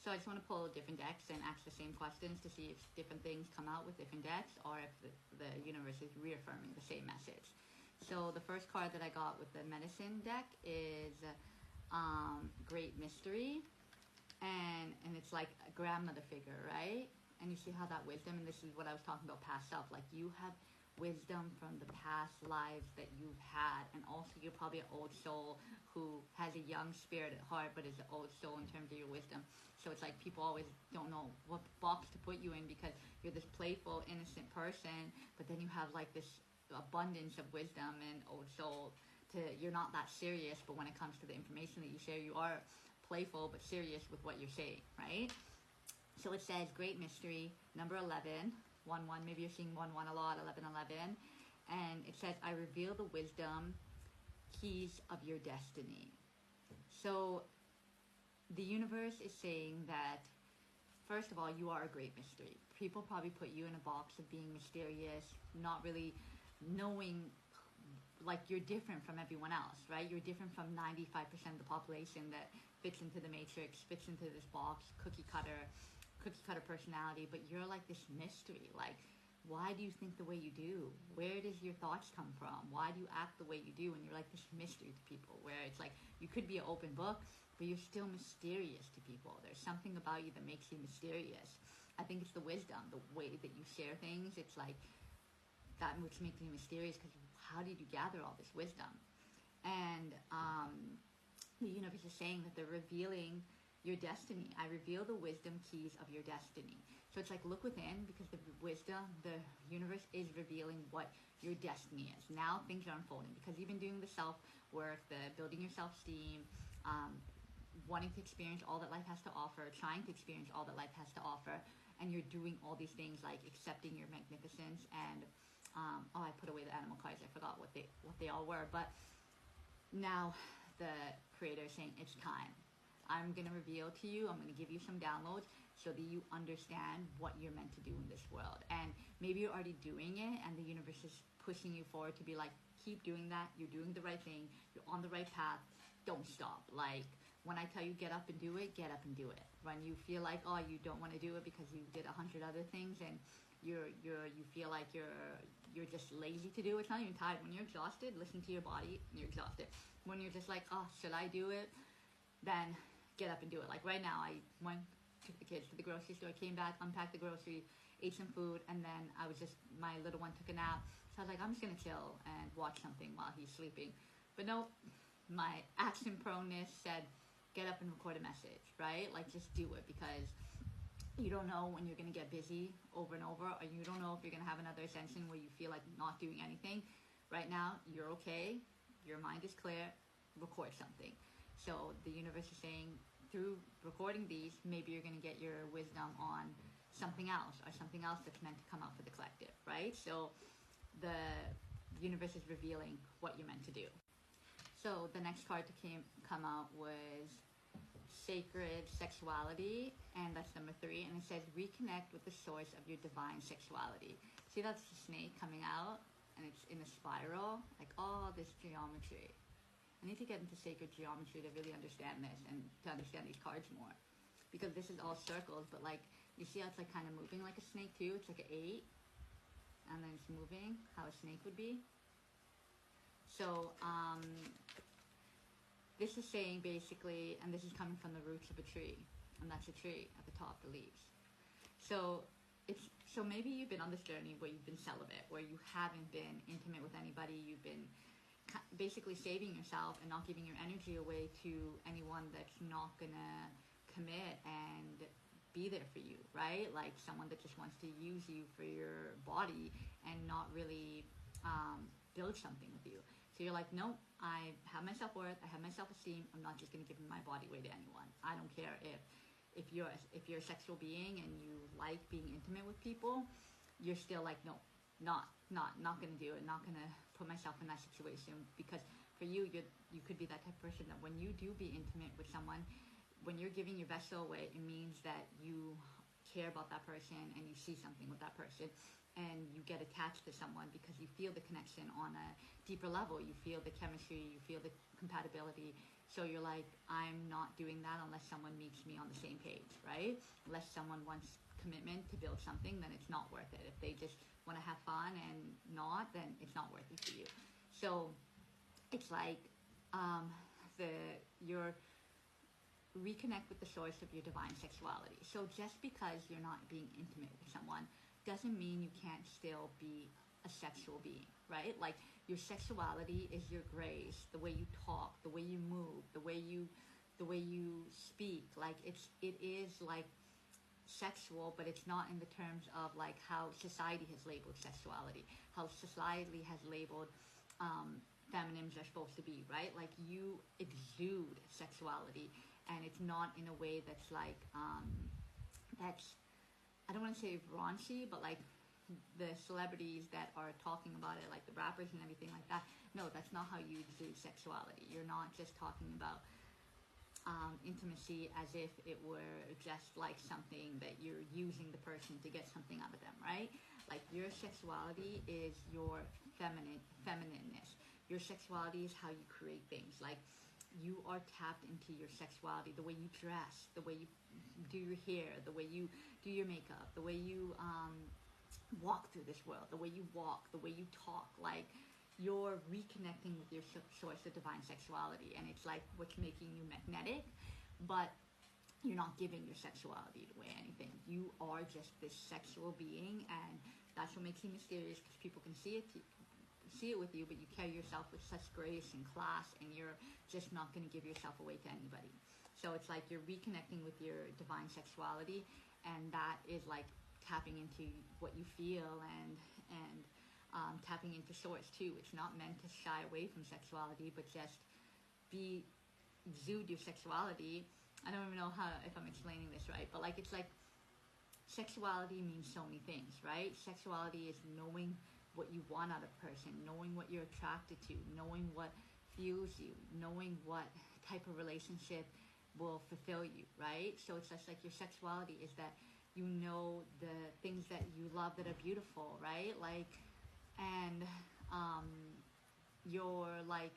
So I just want to pull different decks and ask the same questions to see if different things come out with different decks, or if the universe is reaffirming the same message. So the first card that I got with the medicine deck is Great Mystery, and it's like a grandmother figure, right? And you see how that wisdom, and this is what I was talking about, past self, like you have wisdom from the past lives that you've had, and also you're probably an old soul who has a young spirit at heart but is an old soul in terms of your wisdom. So it's like people always don't know what box to put you in, because you're this playful, innocent person, but then you have like this abundance of wisdom and old soul. You're not that serious, but when it comes to the information that you share, you are playful but serious with what you're saying, right? So it says Great Mystery, number 11, 1-1, maybe you're seeing 1-1 a lot, 11-11, and it says, I reveal the wisdom keys of your destiny. So the universe is saying that, first of all, you are a great mystery. People probably put you in a box of being mysterious, not really knowing, like you're different from everyone else, right? You're different from 95% of the population that fits into the matrix, fits into this box, cookie cutter personality, but you're like this mystery. Like, why do you think the way you do? Where does your thoughts come from? Why do you act the way you do? And you're like this mystery to people, where it's like you could be an open book, but you're still mysterious to people. There's something about you that makes you mysterious. I think it's the wisdom, the way that you share things. It's like that which makes you mysterious, because how did you gather all this wisdom? And the universe is saying that they're revealing your destiny. I reveal the wisdom keys of your destiny. So it's like, look within, because the wisdom, the universe is revealing what your destiny is. Now things are unfolding, because you've been doing the self-work, the building your self-esteem, wanting to experience all that life has to offer, trying to experience all that life has to offer, and you're doing all these things like accepting your magnificence. And I put away the animal cards. I forgot what they all were. But now the creator is saying, it's time. I'm going to reveal to you, I'm going to give you some downloads so that you understand what you're meant to do in this world. And maybe you're already doing it, and the universe is pushing you forward to be like, keep doing that. You're doing the right thing. You're on the right path. Don't stop. Like, when I tell you get up and do it, get up and do it. When you feel like, oh, you don't want to do it because you did 100 other things, and you feel like you're just lazy to do it. It's not even tired. When you're exhausted, listen to your body, and you're exhausted. When you're just like, oh, should I do it? Then get up and do it. Like right now, I took the kids to the grocery store, came back, unpacked the groceries, ate some food, and then my little one took a nap. So I was like, I'm just gonna chill and watch something while he's sleeping. But no, my action proneness said, get up and record a message, right? Like, just do it, because you don't know when you're gonna get busy over and over, or you don't know if you're gonna have another ascension where you feel like not doing anything. Right now, you're okay, your mind is clear, record something. So the universe is saying, through recording these, maybe you're going to get your wisdom on something else, or something else that's meant to come out for the collective, right? So the universe is revealing what you're meant to do. So the next card to come out was Sacred Sexuality, and that's number 3, and it says, reconnect with the source of your divine sexuality. See, that's the snake coming out, and it's in a spiral, like all this geometry. I need to get into sacred geometry to really understand this, and to understand these cards more, because this is all circles, but like, you see how it's like kind of moving like a snake too? It's like an 8, and then it's moving how a snake would be. So this is saying basically, and this is coming from the roots of a tree, and that's a tree at the top, the leaves. So maybe you've been on this journey where you've been celibate, where you haven't been intimate with anybody, you've been basically saving yourself and not giving your energy away to anyone that's not gonna commit and be there for you, right? Like someone that just wants to use you for your body and not really build something with you. So you're like, no, I have my self-worth, I have my self-esteem, I'm not just gonna give my body away to anyone. I don't care if you're a sexual being and you like being intimate with people, you're still like, no, not gonna do it, not gonna put myself in that situation, because for you could be that type of person that when you do be intimate with someone, when you're giving your vessel away, it means that you care about that person and you see something with that person, and you get attached to someone because you feel the connection on a deeper level. You feel the chemistry, you feel the compatibility, So you're like, I'm not doing that unless someone meets me on the same page, right? Unless someone wants commitment to build something, then it's not worth it. If they just want to have fun and not, then it's not worth it for you. So it's like your reconnect with the source of your divine sexuality. So just because you're not being intimate with someone doesn't mean you can't still be a sexual being, right? Like your sexuality is your grace, the way you talk, the way you move, the way you speak. Like it is like sexual, but it's not in the terms of like how society has labeled sexuality, how society has labeled feminines are supposed to be, right? Like you exude sexuality, and it's not in a way that's like that's, I don't want to say raunchy, but like the celebrities that are talking about it, like the rappers and everything like that. No, that's not how you exude sexuality. You're not just talking about intimacy as if it were just like something that you're using the person to get something out of them, right? Like your sexuality is your feminineness. Your sexuality is how you create things. Like you are tapped into your sexuality, the way you dress, the way you do your hair, the way you do your makeup, the way you walk through this world, the way you walk, the way you talk. Like you're reconnecting with your source of divine sexuality, and it's like what's making you magnetic, but you're not giving your sexuality away anything. You are just this sexual being, and that's what makes you mysterious, because people can see it with you, but you carry yourself with such grace and class, and you're just not going to give yourself away to anybody. So it's like you're reconnecting with your divine sexuality, and that is like tapping into what you feel and tapping into source too. It's not meant to shy away from sexuality, but just exude your sexuality. I don't even know if I'm explaining this right, but like it's like sexuality means so many things, right? Sexuality is knowing what you want out of a person, knowing what you're attracted to, knowing what fuels you, knowing what type of relationship will fulfill you, right? So it's just like your sexuality is that you know the things that you love that are beautiful, right? Like, and your like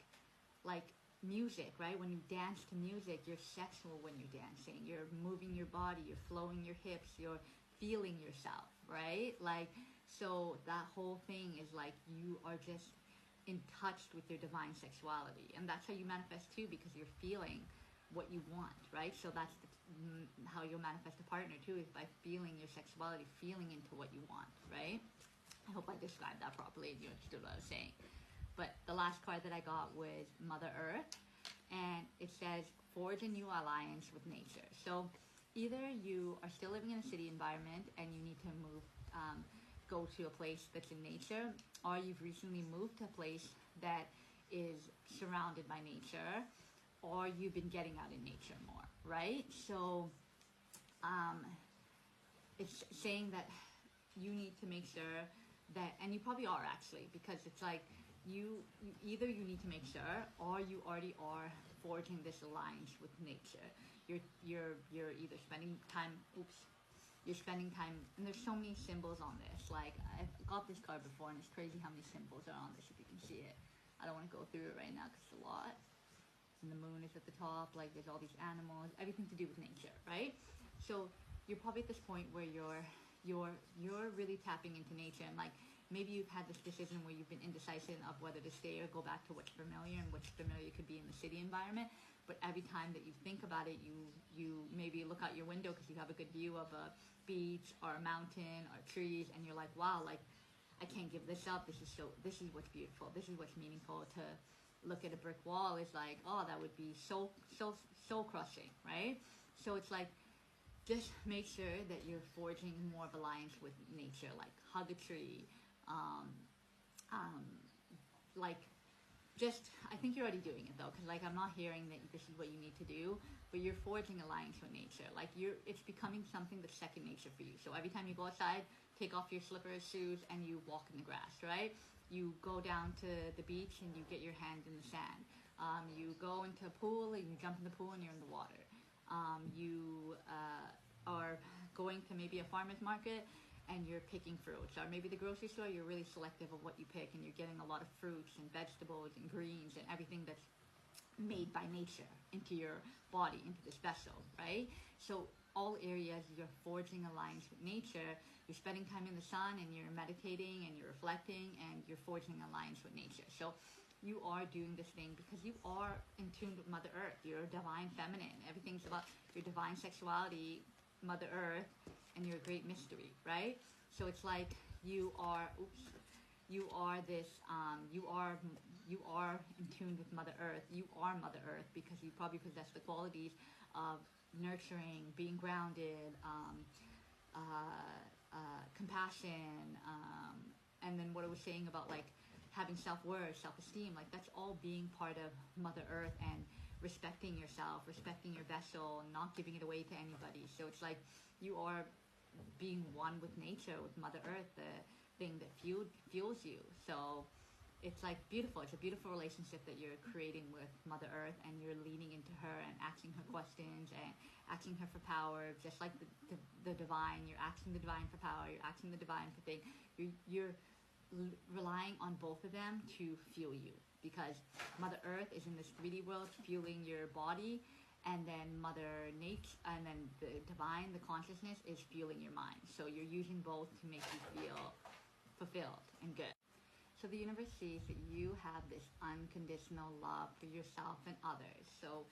music, right? When you dance to music, you're sexual when you're dancing. You're moving your body, you're flowing your hips, you're feeling yourself, right? Like, so that whole thing is like you are just in touch with your divine sexuality, and that's how you manifest too, because you're feeling what you want, right? So that's how you'll manifest a partner too, is by feeling your sexuality, feeling into what you want, right? I hope I described that properly and you understood what I was saying. But the last card that I got was Mother Earth, and it says forge a new alliance with nature. So either you are still living in a city environment and you need to move, go to a place that's in nature, or you've recently moved to a place that is surrounded by nature, or you've been getting out in nature more, right? So it's saying that you need to make sure that, and you probably are actually, because it's like you either you need to make sure, or you already are forging this alliance with nature. You're either spending time, you're spending time, and there's so many symbols on this. Like I've got this card before, and it's crazy how many symbols are on this, if you can see it. I don't want to go through it right now because it's a lot. And the moon is at the top, like there's all these animals, everything to do with nature, right? So you're probably at this point where you're really tapping into nature, and like maybe you've had this decision where you've been indecisive of whether to stay or go back to what's familiar, and what's familiar could be in the city environment. But every time that you think about it, you maybe look out your window because you have a good view of a beach or a mountain or trees, and you're like, wow, like I can't give this up. This is what's beautiful. This is what's meaningful. To look at a brick wall is like, oh, that would be so crushing, right? So it's like, just make sure that you're forging more of alliance with nature, like hug a tree, like just, I think you're already doing it though, because like I'm not hearing that this is what you need to do, but you're forging alliance with nature. Like it's becoming something that's second nature for you. So every time you go outside, take off your slippers, shoes, and you walk in the grass, right? You go down to the beach and you get your hand in the sand. You go into a pool and you jump in the pool and you're in the water. You are going to maybe a farmer's market and you're picking fruits, or maybe the grocery store, you're really selective of what you pick, and you're getting a lot of fruits and vegetables and greens and everything made by nature into your body, into this vessel, right? So all areas you're forging alliance with nature. You're spending time in the sun and you're meditating and you're reflecting and you're forging alliance with nature. So you are doing this thing because you are in tune with Mother Earth. You're a divine feminine. Everything's about your divine sexuality, Mother Earth, and your great mystery, right? So it's like you are, you are this, you are in tune with Mother Earth. You are Mother Earth because you probably possess the qualities of nurturing, being grounded, compassion, and then what I was saying about like having self-worth, self-esteem, like that's all being part of Mother Earth and respecting yourself, respecting your vessel, and not giving it away to anybody. So it's like you are being one with nature, with Mother Earth, the thing that fuels you. So it's like beautiful. It's a beautiful relationship that you're creating with Mother Earth, and you're leaning into her and asking her questions and asking her for power, just like the divine. You're asking the divine for power. You're asking the divine for things. You're relying on both of them to fuel you, because Mother Earth is in this 3D world fueling your body, and then Mother Nature, and then the divine, the consciousness, is fueling your mind. So you're using both to make you feel fulfilled and good. So the universe sees that you have this unconditional love for yourself and others. So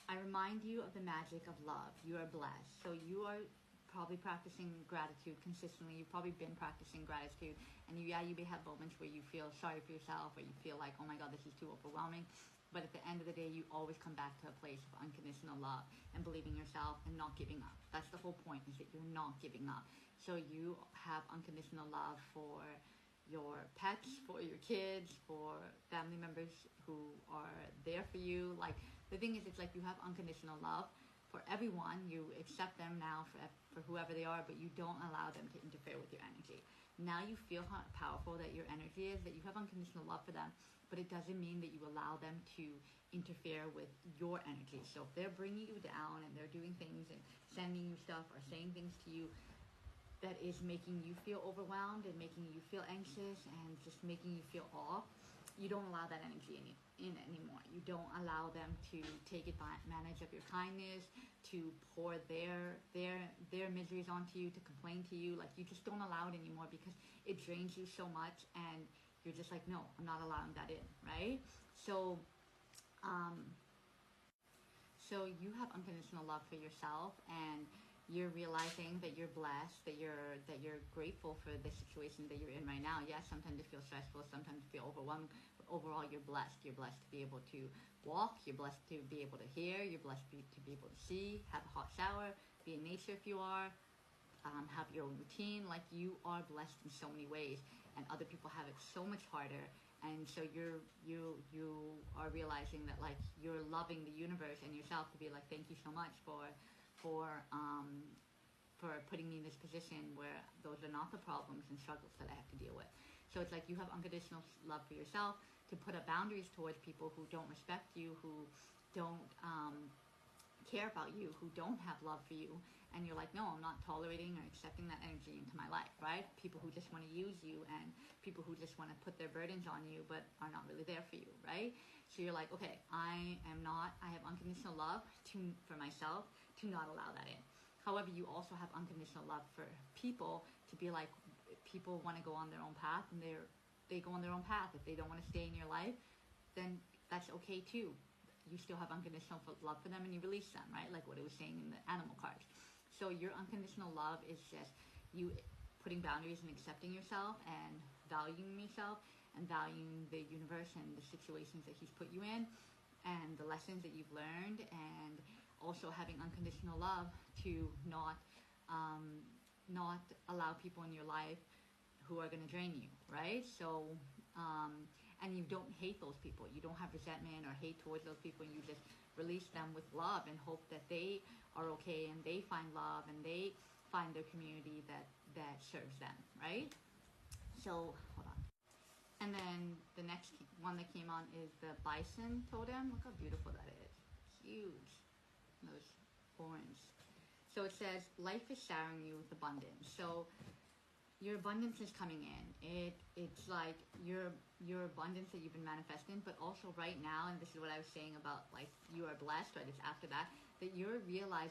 I remind you of the magic of love. You are blessed. So you are probably practicing gratitude consistently. You've probably been practicing gratitude, and you may have moments where you feel sorry for yourself, or you feel like, oh my God, this is too overwhelming. But at the end of the day, you always come back to a place of unconditional love and believing yourself and not giving up. That's the whole point, is that you're not giving up. So you have unconditional love for your pets, for your kids, for family members who are there for you. Like, the thing is, it's like you have unconditional love for everyone. You accept them now for whoever they are, but you don't allow them to interfere with your energy. Now you feel how powerful that your energy is, that you have unconditional love for them, but it doesn't mean that you allow them to interfere with your energy. So if they're bringing you down and they're doing things and sending you stuff or saying things to you that is making you feel overwhelmed and making you feel anxious and just making you feel off, you don't allow that energy in anymore. You don't allow them to take advantage of your kindness, to pour their miseries onto you, to complain to you. Like, you just don't allow it anymore, because it drains you so much, and you're just like, no, I'm not allowing that in, right? So so you have unconditional love for yourself, and you're realizing that you're blessed, that you're grateful for the situation that you're in right now. Yes, sometimes it feels stressful, sometimes you feel overwhelmed, but overall you're blessed. You're blessed to be able to walk, you're blessed to be able to hear, you're blessed to be able to see, have a hot shower, be in nature if you are, have your own routine. Like, you are blessed in so many ways, and other people have it so much harder. And so you are realizing that, like, you're loving the universe and yourself to be like, thank you so much for putting me in this position where those are not the problems and struggles that I have to deal with. So it's like you have unconditional love for yourself to put up boundaries towards people who don't respect you, who don't care about you, who don't have love for you. And you're like, no, I'm not tolerating or accepting that energy into my life, right? People who just want to use you, and people who just want to put their burdens on you but are not really there for you, right? So you're like, okay, I have unconditional love for myself to not allow that in. However, you also have unconditional love for people, to be like, people want to go on their own path, and they go on their own path. If they don't want to stay in your life, then that's okay too. You still have unconditional love for them, and you release them, right? Like what I was saying in the animal cards. So your unconditional love is just you putting boundaries and accepting yourself and valuing yourself and valuing the universe and the situations that he's put you in and the lessons that you've learned, and also having unconditional love to not allow people in your life who are going to drain you, right? So and you don't hate those people. You don't have resentment or hate towards those people. You just release them with love and hope that they are okay and they find love and they find their community that serves them, right? So, hold on. And then the next one that came on is the bison totem. Look how beautiful that is. Huge. Those horns. So it says, life is showering you with abundance. So your abundance is coming in. It's like your abundance that you've been manifesting, but also right now, and this is what I was saying about like you are blessed, right? It's after that that you're realizing